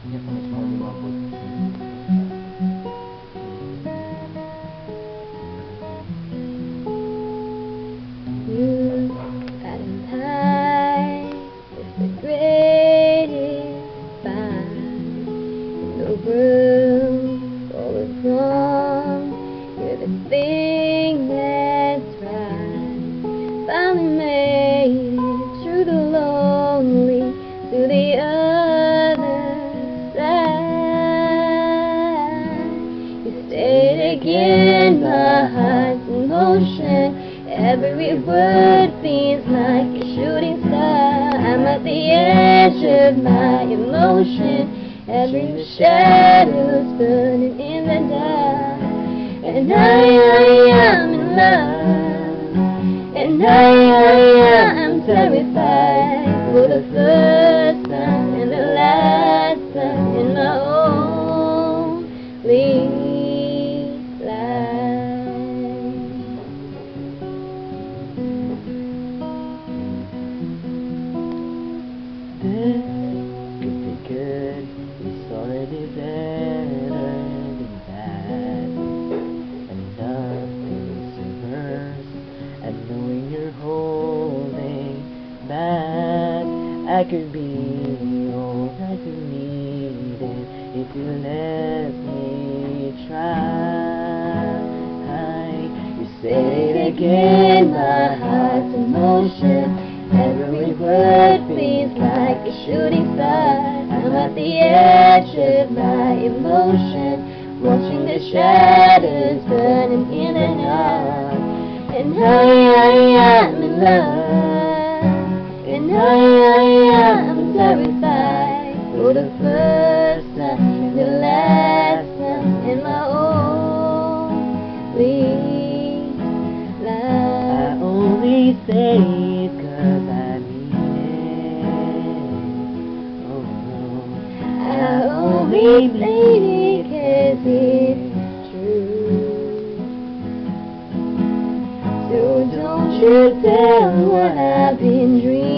Hindi pa mismo lumabot. You got in time with the greatest find in the world full of wrong. You're the thing that's right. Finally made it through the lonely to the other side. You stayed again, my heart's in motion. Every word feels like a shooting star. I'm at the edge of my emotion, every shadows burning in the dark. And I am in love, and I am terrified for the first time and the last time in my only life. This could be good, it's already better than bad. And nothing's worse, and knowing you're holding back. I could be all that you needed if you let me try. You say it again, my heart's in motion. Every word feels like a shooting star. I'm at the edge of my emotion, watching the shadows burning in the dark. And I am in love, and I am terrified for the first time and the last time in my only life. I only say it 'cause I mean it. Oh no, I only say it 'cause it's true. So don't you tell what I've been dreaming.